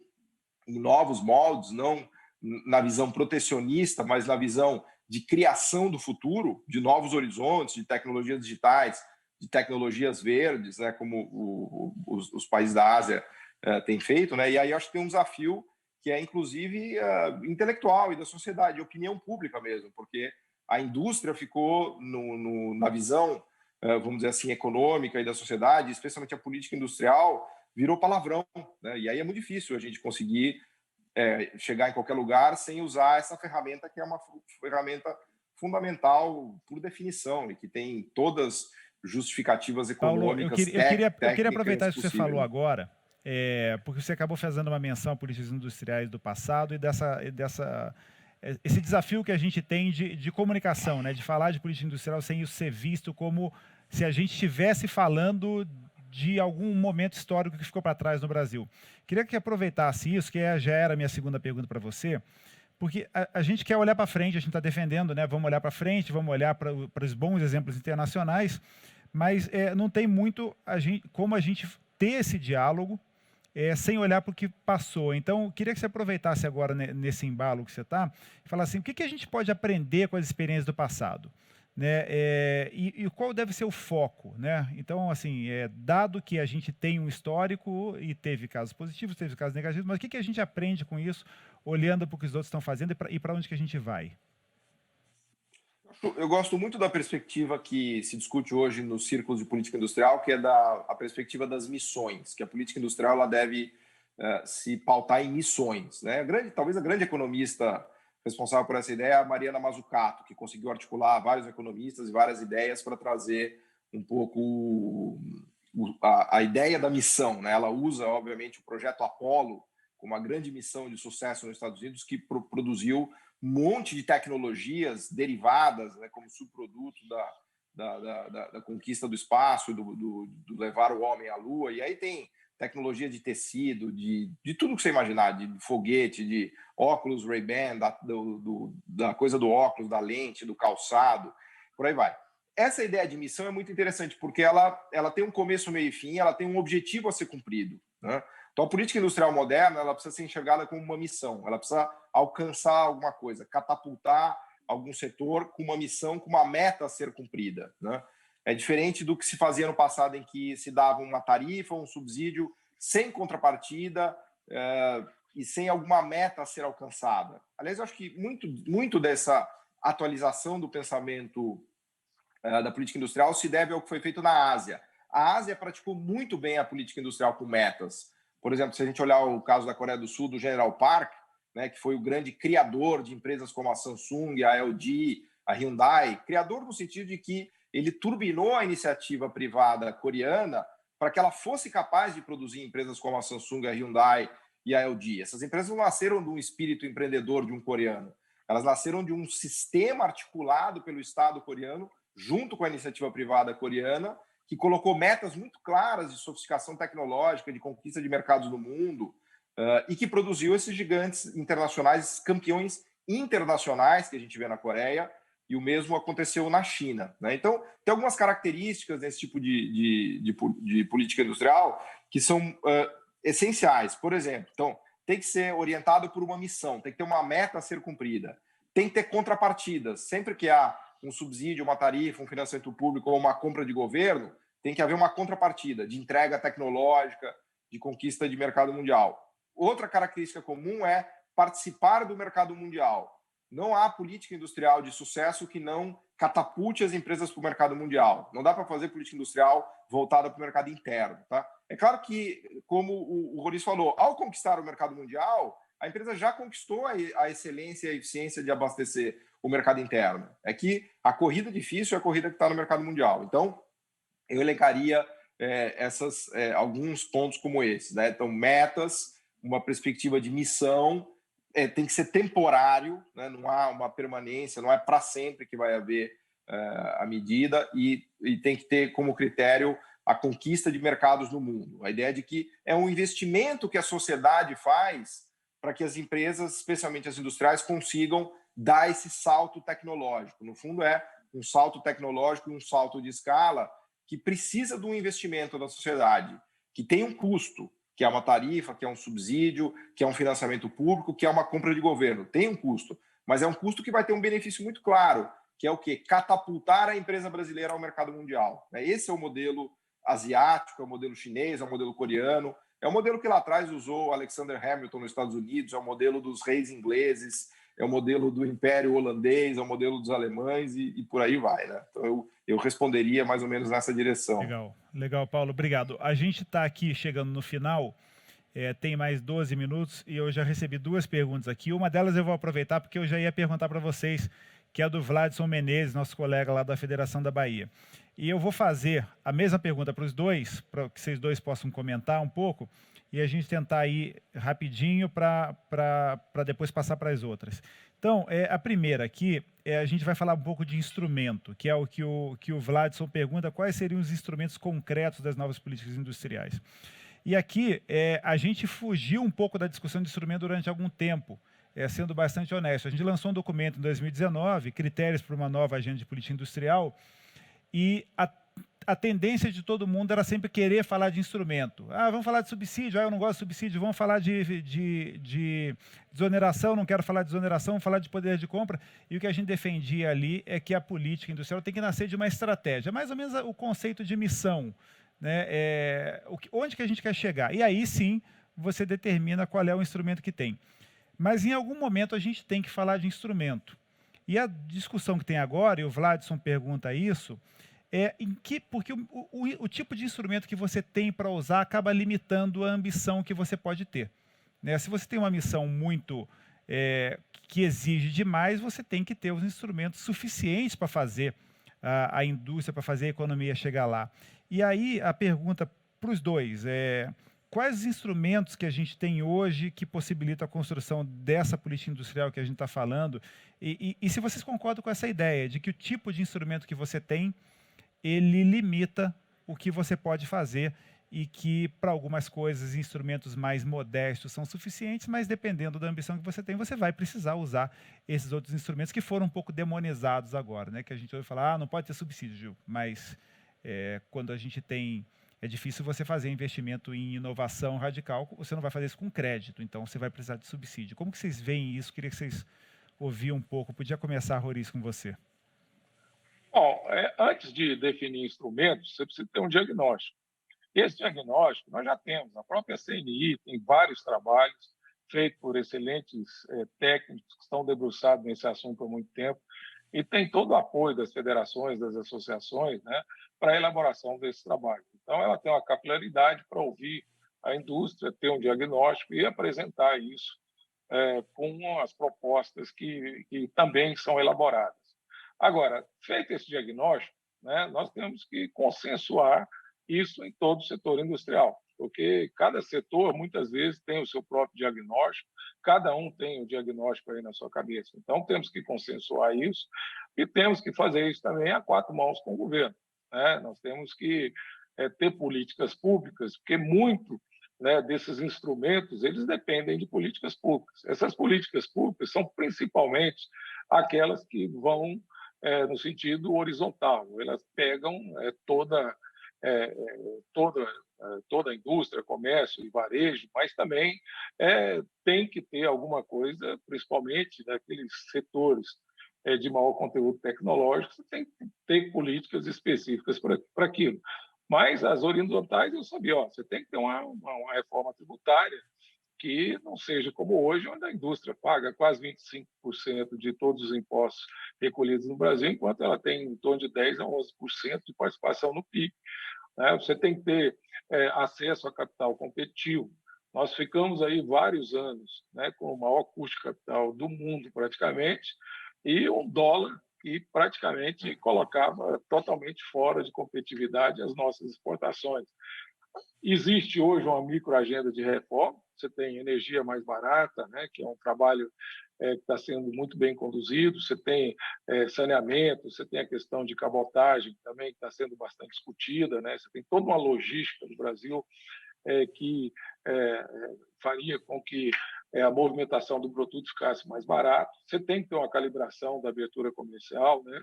C: em novos moldes, não na visão protecionista, mas na visão de criação do futuro, de novos horizontes, de tecnologias digitais, de tecnologias verdes, né, como os países da Ásia têm feito, né? E aí acho que tem um desafio que é, inclusive, intelectual e da sociedade, de opinião pública mesmo, porque a indústria ficou na visão, vamos dizer assim, econômica e da sociedade, especialmente a política industrial, virou palavrão, né? E aí é muito difícil a gente conseguir chegar em qualquer lugar sem usar essa ferramenta, que é uma ferramenta fundamental por definição e que tem todas justificativas econômicas.
B: Paulo, eu queria aproveitar isso que você falou agora, porque você acabou fazendo uma menção a políticas industriais do passado e esse desafio que a gente tem de comunicação, né? De falar de política industrial sem isso ser visto como se a gente estivesse falando de algum momento histórico que ficou para trás no Brasil. Queria que aproveitasse isso, que já era a minha segunda pergunta para você, porque a gente quer olhar para frente, a gente está defendendo, né? Vamos olhar para frente, vamos olhar para os bons exemplos internacionais, mas não tem muito como a gente ter esse diálogo sem olhar para o que passou. Então, queria que você aproveitasse agora nesse embalo que você está e falasse assim, o que a gente pode aprender com as experiências do passado? Né, e qual deve ser o foco, né? Então, assim, dado que a gente tem um histórico e teve casos positivos, teve casos negativos, mas o que a gente aprende com isso, olhando para o que os outros estão fazendo e para onde que a gente vai?
C: Eu gosto muito da perspectiva que se discute hoje nos círculos de política industrial, que é a perspectiva das missões, que a política industrial ela deve se pautar em missões, né? Talvez a grande economista responsável por essa ideia é a Mariana Mazzucato, que conseguiu articular vários economistas e várias ideias para trazer um pouco a ideia da missão, né? Ela usa, obviamente, o projeto Apollo como uma grande missão de sucesso nos Estados Unidos, que produziu um monte de tecnologias derivadas, né, como subproduto da conquista do espaço, do levar o homem à Lua. E aí tem tecnologia de tecido, de tudo que você imaginar, de foguete, de óculos Ray-Ban, da coisa do óculos, da lente, do calçado, por aí vai. Essa ideia de missão é muito interessante, porque ela tem um começo, meio e fim, ela tem um objetivo a ser cumprido, né? Então, a política industrial moderna ela precisa ser enxergada como uma missão, ela precisa alcançar alguma coisa, catapultar algum setor com uma missão, com uma meta a ser cumprida, né? É diferente do que se fazia no passado, em que se dava uma tarifa, um subsídio sem contrapartida, e sem alguma meta a ser alcançada. Aliás, eu acho que muito dessa atualização do pensamento da política industrial se deve ao que foi feito na Ásia. A Ásia praticou muito bem a política industrial com metas. Por exemplo, se a gente olhar o caso da Coreia do Sul, do General Park, né, que foi o grande criador de empresas como a Samsung, a LG, a Hyundai, criador no sentido de que ele turbinou a iniciativa privada coreana para que ela fosse capaz de produzir empresas como a Samsung, a Hyundai e a LG. Essas empresas não nasceram de um espírito empreendedor de um coreano. Elas nasceram de um sistema articulado pelo Estado coreano, junto com a iniciativa privada coreana, que colocou metas muito claras de sofisticação tecnológica, de conquista de mercados no mundo, e que produziu esses gigantes internacionais, esses campeões internacionais que a gente vê na Coreia, e o mesmo aconteceu na China, né? Então, tem algumas características desse tipo de política industrial que são essenciais. Por exemplo, então, tem que ser orientado por uma missão, tem que ter uma meta a ser cumprida, tem que ter contrapartidas. Sempre que há um subsídio, uma tarifa, um financiamento público ou uma compra de governo, tem que haver uma contrapartida de entrega tecnológica, de conquista de mercado mundial. Outra característica comum é participar do mercado mundial. Não há política industrial de sucesso que não catapulte as empresas para o mercado mundial. Não dá para fazer política industrial voltada para o mercado interno. Tá? É claro que, como o Roriz falou, ao conquistar o mercado mundial, a empresa já conquistou a excelência e a eficiência de abastecer o mercado interno. É que a corrida difícil é a corrida que está no mercado mundial. Então, eu elencaria alguns pontos como esses, né? Então, metas, uma perspectiva de missão, tem que ser temporário, né? Não há uma permanência, não é para sempre que vai haver a medida, e tem que ter como critério a conquista de mercados no mundo. A ideia de que é um investimento que a sociedade faz para que as empresas, especialmente as industriais, consigam dar esse salto tecnológico. No fundo, é um salto tecnológico, um salto de escala que precisa de um investimento da sociedade, que tem um custo, que é uma tarifa, que é um subsídio, que é um financiamento público, que é uma compra de governo. Tem um custo, mas é um custo que vai ter um benefício muito claro, que é o quê? Catapultar a empresa brasileira ao mercado mundial. Esse é o modelo asiático, é o modelo chinês, é o modelo coreano, é o modelo que lá atrás usou Alexander Hamilton nos Estados Unidos, é o modelo dos reis ingleses, é o modelo do Império Holandês, é o modelo dos alemães e por aí vai, né? Então eu responderia mais ou menos nessa direção.
B: Legal, Paulo, obrigado. A gente está aqui chegando no final, tem mais 12 minutos e eu já recebi 2 perguntas aqui. Uma delas eu vou aproveitar porque eu já ia perguntar para vocês, que é a do Vladson Menezes, nosso colega lá da Federação da Bahia. E eu vou fazer a mesma pergunta para os dois, para que vocês dois possam comentar um pouco, e a gente tentar ir rapidinho para depois passar para as outras. Então, a primeira aqui, a gente vai falar um pouco de instrumento, que é o que o Vladson pergunta, quais seriam os instrumentos concretos das novas políticas industriais. E aqui, a gente fugiu um pouco da discussão de instrumento durante algum tempo, sendo bastante honesto. A gente lançou um documento em 2019, Critérios para uma Nova Agenda de Política Industrial, e a tendência de todo mundo era sempre querer falar de instrumento. Vamos falar de subsídio, eu não gosto de subsídio, vamos falar de desoneração, não quero falar de desoneração, vamos falar de poder de compra. E o que a gente defendia ali é que a política industrial tem que nascer de uma estratégia, mais ou menos o conceito de missão, né? Onde que a gente quer chegar. E aí sim, você determina qual é o instrumento que tem. Mas em algum momento a gente tem que falar de instrumento. E a discussão que tem agora, e o Vladson pergunta isso, porque o tipo de instrumento que você tem para usar acaba limitando a ambição que você pode ter. Né? Se você tem uma missão muito que exige demais, você tem que ter os instrumentos suficientes para fazer a indústria, para fazer a economia chegar lá. E aí a pergunta para os dois quais os instrumentos que a gente tem hoje que possibilitam a construção dessa política industrial que a gente está falando? E se vocês concordam com essa ideia de que o tipo de instrumento que você tem, ele limita o que você pode fazer e que, para algumas coisas, instrumentos mais modestos são suficientes, mas dependendo da ambição que você tem, você vai precisar usar esses outros instrumentos que foram um pouco demonizados agora, né? Que a gente ouve falar, não pode ter subsídio, Gil, mas quando a gente tem... É difícil você fazer investimento em inovação radical, você não vai fazer isso com crédito, então você vai precisar de subsídio. Como que vocês veem isso? Queria que vocês ouviam um pouco. Podia começar, Roriz, com você.
D: Bom, antes de definir instrumentos, você precisa ter um diagnóstico. Esse diagnóstico nós já temos. A própria CNI tem vários trabalhos feito por excelentes técnicos que estão debruçados nesse assunto há muito tempo, e tem todo o apoio das federações, das associações, né, para a elaboração desse trabalho. Então, ela tem uma capilaridade para ouvir a indústria, ter um diagnóstico e apresentar isso com as propostas que também são elaboradas. Agora, feito esse diagnóstico, né, nós temos que consensuar isso em todo o setor industrial, porque cada setor, muitas vezes, tem o seu próprio diagnóstico, cada um tem o diagnóstico aí na sua cabeça. Então, temos que consensuar isso e temos que fazer isso também a quatro mãos com o governo, né? Nós temos que ter políticas públicas, porque muito, né, desses instrumentos, eles dependem de políticas públicas. Essas políticas públicas são principalmente aquelas que vão no sentido horizontal. Elas pegam é, toda, toda a indústria, comércio e varejo, mas também tem que ter alguma coisa, principalmente naqueles setores de maior conteúdo tecnológico, você tem que ter políticas específicas para aquilo. Mas as horizontais, eu sabia, você tem que ter uma reforma tributária que não seja como hoje, onde a indústria paga quase 25% de todos os impostos recolhidos no Brasil, enquanto ela tem em torno de 10% a 11% de participação no PIB. Né? Você tem que ter acesso a capital competitivo. Nós ficamos aí vários anos, né, com o maior custo de capital do mundo, praticamente, e um dólar que praticamente colocava totalmente fora de competitividade as nossas exportações. Existe hoje uma microagenda de reforma, você tem energia mais barata, né, que é um trabalho que está sendo muito bem conduzido, você tem saneamento, você tem a questão de cabotagem também que está sendo bastante discutida, né, você tem toda uma logística no Brasil que faria com que a movimentação do produto ficasse mais barato, você tem que ter uma calibração da abertura comercial, né?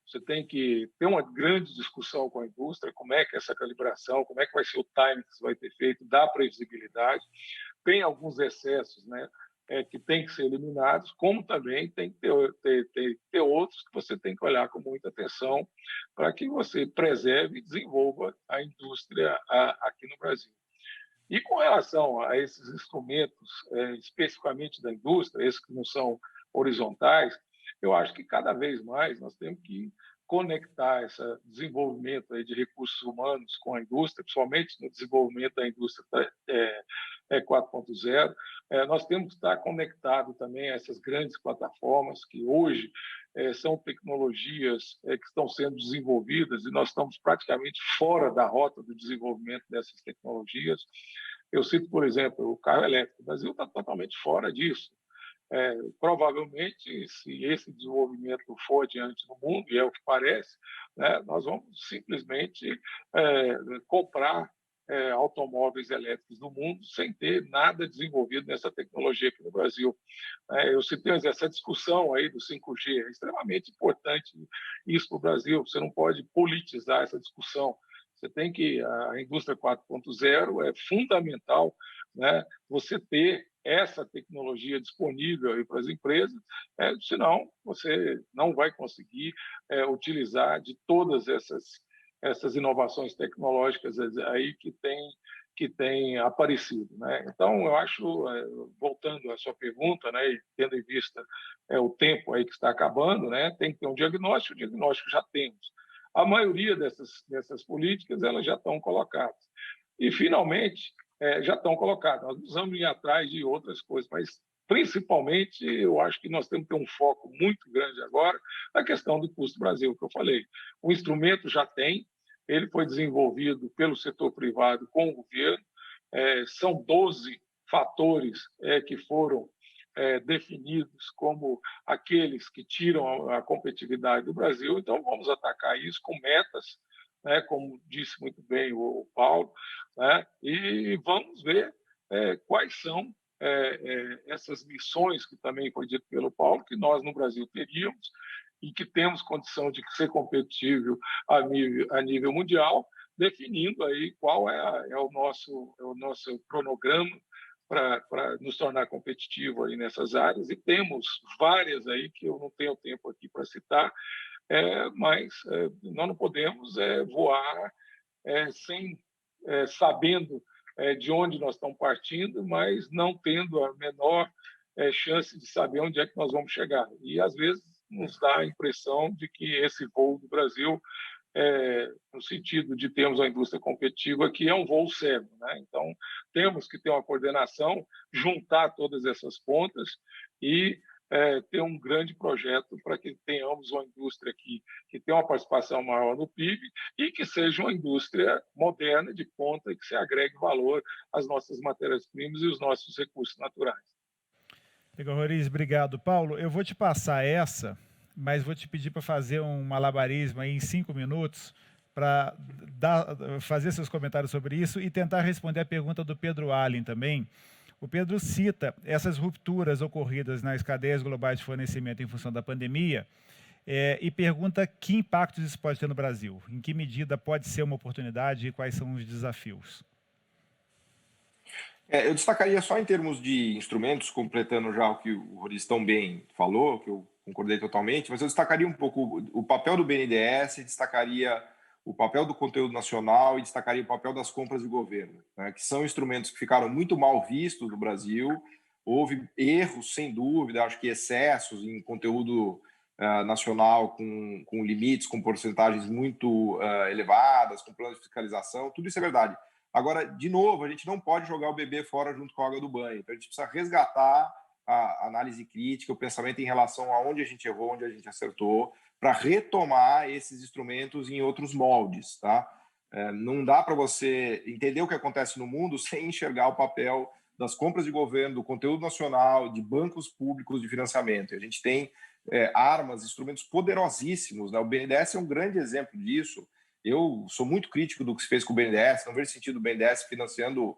D: Você tem que ter uma grande discussão com a indústria, como é que é essa calibração, como é que vai ser o time que isso vai ter feito, dá previsibilidade. Tem alguns excessos, né, que tem que ser eliminados, como também tem que ter outros que você tem que olhar com muita atenção para que você preserve e desenvolva a indústria aqui no Brasil. E com relação a esses instrumentos, especificamente da indústria, esses que não são horizontais, eu acho que cada vez mais nós temos que conectar esse desenvolvimento aí de recursos humanos com a indústria, principalmente no desenvolvimento da indústria 4.0. Nós temos que estar conectado também a essas grandes plataformas que hoje são tecnologias que estão sendo desenvolvidas e nós estamos praticamente fora da rota do desenvolvimento dessas tecnologias. Eu cito, por exemplo, o carro elétrico. O Brasil está totalmente fora disso. Provavelmente, se esse desenvolvimento for adiante no mundo, e é o que parece, né, nós vamos simplesmente comprar automóveis elétricos no mundo sem ter nada desenvolvido nessa tecnologia aqui no Brasil. Eu citei essa discussão aí do 5G, é extremamente importante isso para o Brasil, você não pode politizar essa discussão. Você tem que, a indústria 4.0 é fundamental, né, você ter essa tecnologia disponível aí para as empresas, senão você não vai conseguir utilizar de todas essas inovações tecnológicas aí que tem aparecido, né? Então, eu acho, voltando à sua pergunta, né, e tendo em vista o tempo aí que está acabando, né, tem que ter um diagnóstico, o diagnóstico já temos. A maioria dessas políticas elas já estão colocadas. E, finalmente, já estão colocadas. Nós precisamos ir atrás de outras coisas, mas, principalmente, eu acho que nós temos que ter um foco muito grande agora na questão do Custo Brasil, que eu falei. O instrumento já tem, ele foi desenvolvido pelo setor privado com o governo, são 12 fatores que foram definidos como aqueles que tiram a competitividade do Brasil, então vamos atacar isso com metas, né, como disse muito bem o Paulo, né, e vamos ver quais são essas missões que também foi dito pelo Paulo, que nós no Brasil teríamos e que temos condição de ser competitivo a nível mundial, definindo aí qual é o nosso cronograma para nos tornar competitivo aí nessas áreas, e temos várias aí que eu não tenho tempo aqui para citar, mas nós não podemos voar sem sabendo de onde nós estamos partindo, mas não tendo a menor chance de saber onde é que nós vamos chegar. E, às vezes, nos dá a impressão de que esse voo do Brasil, no sentido de termos uma indústria competitiva, que é um voo cego, né? Então, temos que ter uma coordenação, juntar todas essas pontas e ter um grande projeto para que tenhamos uma indústria que tenha uma participação maior no PIB e que seja uma indústria moderna, de ponta, e que se agregue valor às nossas matérias-primas e os nossos recursos naturais.
B: Legal, Roriz, obrigado. Paulo, eu vou te passar essa, mas vou te pedir para fazer um malabarismo aí em 5 minutos para fazer seus comentários sobre isso e tentar responder a pergunta do Pedro Allen também. O Pedro cita essas rupturas ocorridas nas cadeias globais de fornecimento em função da pandemia e pergunta que impactos isso pode ter no Brasil, em que medida pode ser uma oportunidade e quais são os desafios.
C: Eu destacaria só em termos de instrumentos, completando já o que o Roriz tão bem falou, que eu concordei totalmente, mas eu destacaria um pouco o papel do BNDES, destacaria o papel do conteúdo nacional e destacaria o papel das compras de governo, né, que são instrumentos que ficaram muito mal vistos no Brasil. Houve erros, sem dúvida, acho que excessos em conteúdo nacional com limites, com porcentagens muito elevadas, com planos de fiscalização, tudo isso é verdade. Agora, de novo, a gente não pode jogar o bebê fora junto com a água do banho. Então, a gente precisa resgatar a análise crítica, o pensamento em relação a onde a gente errou, onde a gente acertou, para retomar esses instrumentos em outros moldes, tá? Não dá para você entender o que acontece no mundo sem enxergar o papel das compras de governo, do conteúdo nacional, de bancos públicos de financiamento. A gente tem armas, instrumentos poderosíssimos, né? O BNDES é um grande exemplo disso. Eu sou muito crítico do que se fez com o BNDES, não vejo sentido o BNDES financiando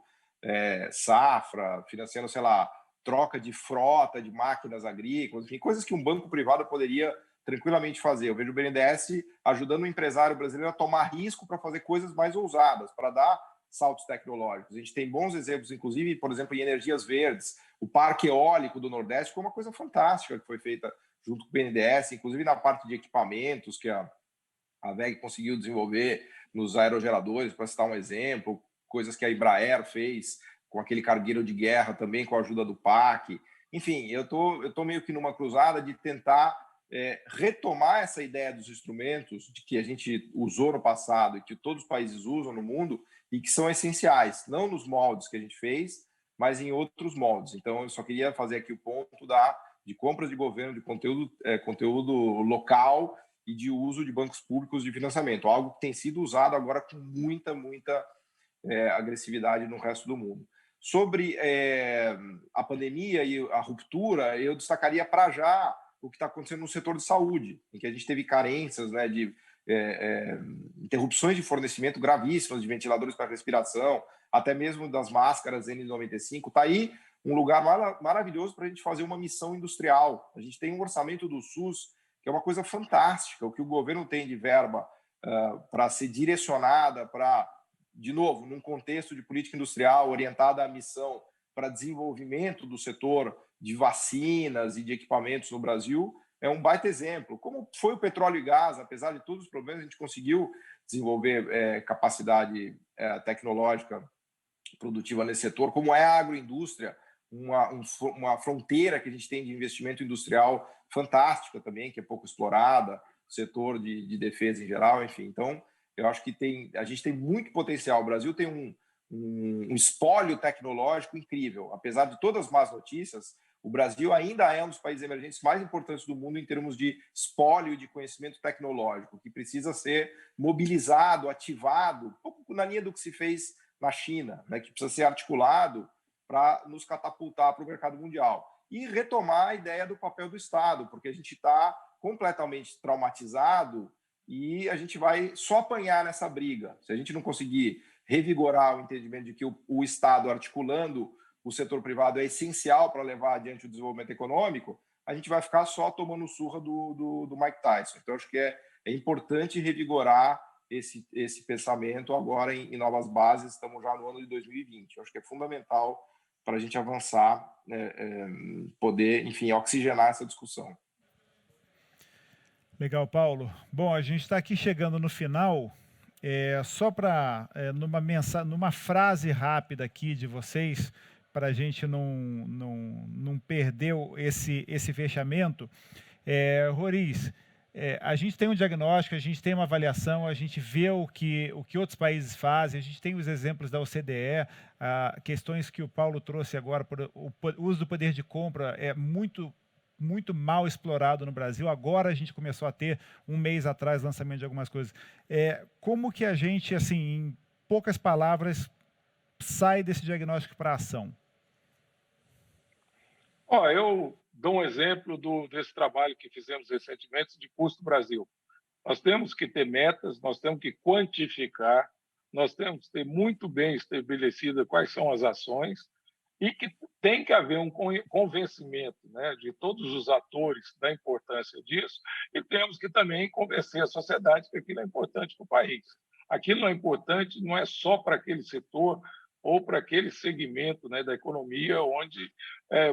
C: safra, financiando, sei lá, troca de frota de máquinas agrícolas, enfim, coisas que um banco privado poderia tranquilamente fazer. Eu vejo o BNDES ajudando o empresário brasileiro a tomar risco para fazer coisas mais ousadas, para dar saltos tecnológicos. A gente tem bons exemplos, inclusive, por exemplo, em energias verdes. O parque eólico do Nordeste foi uma coisa fantástica que foi feita junto com o BNDES, inclusive na parte de equipamentos que a WEG conseguiu desenvolver nos aerogeradores, para citar um exemplo, coisas que a Embraer fez com aquele cargueiro de guerra também, com a ajuda do PAC. Enfim, eu tô meio que numa cruzada de tentar retomar essa ideia dos instrumentos de que a gente usou no passado e que todos os países usam no mundo e que são essenciais, não nos moldes que a gente fez, mas em outros moldes. Então, eu só queria fazer aqui o ponto de compras de governo, de conteúdo local e de uso de bancos públicos de financiamento, algo que tem sido usado agora com muita agressividade no resto do mundo. Sobre a pandemia e a ruptura, eu destacaria para já o que está acontecendo no setor de saúde, em que a gente teve carências, né, de interrupções de fornecimento gravíssimas de ventiladores para respiração, até mesmo das máscaras N95. Está aí um lugar maravilhoso para a gente fazer uma missão industrial. A gente tem um orçamento do SUS que é uma coisa fantástica, o que o governo tem de verba para ser direcionada para, de novo, num contexto de política industrial orientada à missão para desenvolvimento do setor de vacinas e de equipamentos no Brasil, é um baita exemplo. Como foi o petróleo e gás, apesar de todos os problemas, a gente conseguiu desenvolver capacidade tecnológica produtiva nesse setor, como é a agroindústria, uma fronteira que a gente tem de investimento industrial fantástica também, que é pouco explorada, setor de defesa em geral, enfim. Então, eu acho que a gente tem muito potencial. O Brasil tem um espólio tecnológico incrível. Apesar de todas as más notícias, o Brasil ainda é um dos países emergentes mais importantes do mundo em termos de espólio de conhecimento tecnológico, que precisa ser mobilizado, ativado, um pouco na linha do que se fez na China, né, que precisa ser articulado para nos catapultar para o mercado mundial. E retomar a ideia do papel do Estado, porque a gente está completamente traumatizado e a gente vai só apanhar nessa briga. Se a gente não conseguir revigorar o entendimento de que o Estado articulando o setor privado é essencial para levar adiante o desenvolvimento econômico, a gente vai ficar só tomando surra do Mike Tyson. Então, acho que é importante revigorar esse pensamento agora em novas bases. Estamos já no ano de 2020. Acho que é fundamental para a gente avançar, poder, enfim, oxigenar essa discussão.
B: Legal, Paulo. Bom, a gente está aqui chegando no final Só para, numa frase rápida aqui de vocês, para a gente não perder esse fechamento, Roriz, a gente tem um diagnóstico, a gente tem uma avaliação, a gente vê o que outros países fazem, a gente tem os exemplos da OCDE, questões que o Paulo trouxe agora, o uso do poder de compra é muito mal explorado no Brasil. Agora a gente começou a ter, um mês atrás, lançamento de algumas coisas. Como que a gente, assim, em poucas palavras, sai desse diagnóstico para a ação?
D: Eu dou um exemplo desse trabalho que fizemos recentemente de Custo Brasil. Nós temos que ter metas, nós temos que quantificar, nós temos que ter muito bem estabelecidas quais são as ações e que tem que haver um convencimento, né, de todos os atores da importância disso, e temos que também convencer a sociedade que aquilo é importante para o país. Aquilo é importante não é só para aquele setor ou para aquele segmento, né, da economia onde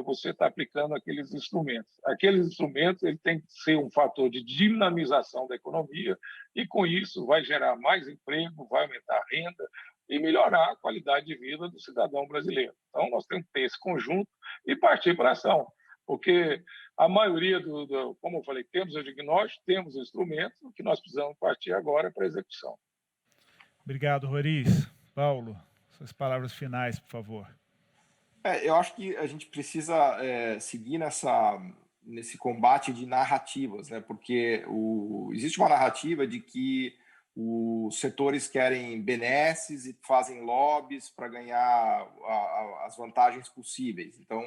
D: você está aplicando aqueles instrumentos. Aqueles instrumentos ele tem que ser um fator de dinamização da economia e, com isso, vai gerar mais emprego, vai aumentar a renda e melhorar a qualidade de vida do cidadão brasileiro. Então, nós temos que ter esse conjunto e partir para a ação, porque a maioria como eu falei, temos o diagnóstico, temos os instrumentos, o que nós precisamos partir agora é para a execução.
B: Obrigado, Roriz. Paulo, suas palavras finais, por favor.
C: Eu acho que a gente precisa seguir nesse combate de narrativas, né? Porque existe uma narrativa de que os setores querem benesses e fazem lobbies para ganhar as vantagens possíveis. Então,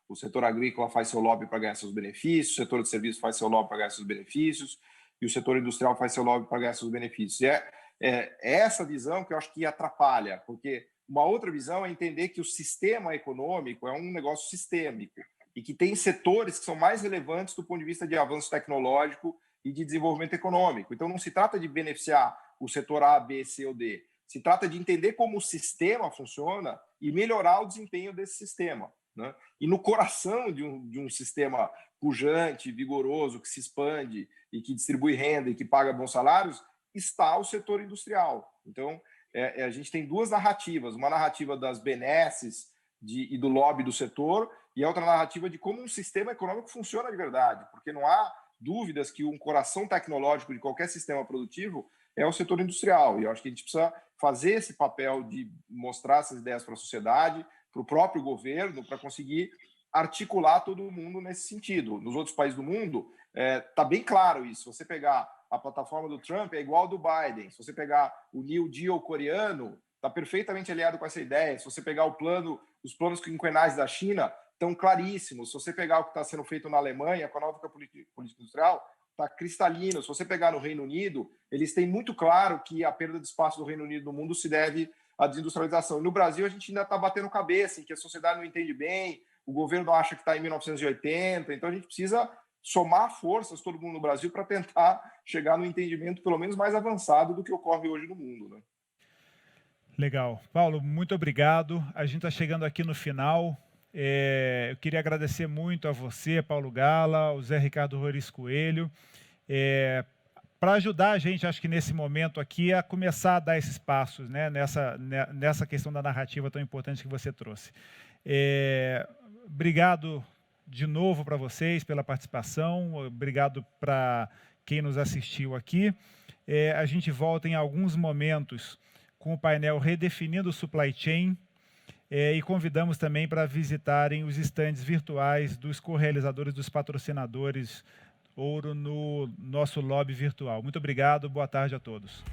C: o setor agrícola faz seu lobby para ganhar seus benefícios, o setor de serviços faz seu lobby para ganhar seus benefícios, e o setor industrial faz seu lobby para ganhar seus benefícios. E é essa visão que eu acho que atrapalha, porque uma outra visão é entender que o sistema econômico é um negócio sistêmico e que tem setores que são mais relevantes do ponto de vista de avanço tecnológico e de desenvolvimento econômico. Então, não se trata de beneficiar o setor A, B, C ou D. Se trata de entender como o sistema funciona e melhorar o desempenho desse sistema, né? E no coração de um sistema pujante, vigoroso, que se expande e que distribui renda e que paga bons salários, está o setor industrial. Então, a gente tem duas narrativas. Uma narrativa das benesses e do lobby do setor e a outra narrativa de como um sistema econômico funciona de verdade, porque não há dúvidas que um coração tecnológico de qualquer sistema produtivo é o setor industrial. E eu acho que a gente precisa fazer esse papel de mostrar essas ideias para a sociedade, para o próprio governo, para conseguir articular todo mundo nesse sentido. Nos outros países do mundo, está bem claro isso. Se você pegar a plataforma do Trump, é igual a do Biden. Se você pegar o New Deal coreano, está perfeitamente alinhado com essa ideia. Se você pegar os planos quinquenais da China, estão claríssimos. Se você pegar o que está sendo feito na Alemanha, com a nova política industrial, está cristalino. Se você pegar no Reino Unido, eles têm muito claro que a perda de espaço do Reino Unido no mundo se deve à desindustrialização. E no Brasil, a gente ainda está batendo cabeça em que a sociedade não entende bem, o governo acha que está em 1980, então a gente precisa somar forças, todo mundo no Brasil, para tentar chegar no entendimento pelo menos mais avançado do que ocorre hoje no mundo, né?
B: Legal. Paulo, muito obrigado. A gente está chegando aqui no final. Eu queria agradecer muito a você, Paulo Gala, ao Zé Ricardo Roriz Coelho, para ajudar a gente, acho que nesse momento aqui, a começar a dar esses passos, né, nessa questão da narrativa tão importante que você trouxe. Obrigado de novo para vocês pela participação, obrigado para quem nos assistiu aqui. A gente volta em alguns momentos com o painel Redefinindo o Supply Chain, e convidamos também para visitarem os estandes virtuais dos co-realizadores, dos patrocinadores Ouro no nosso lobby virtual. Muito obrigado, boa tarde a todos.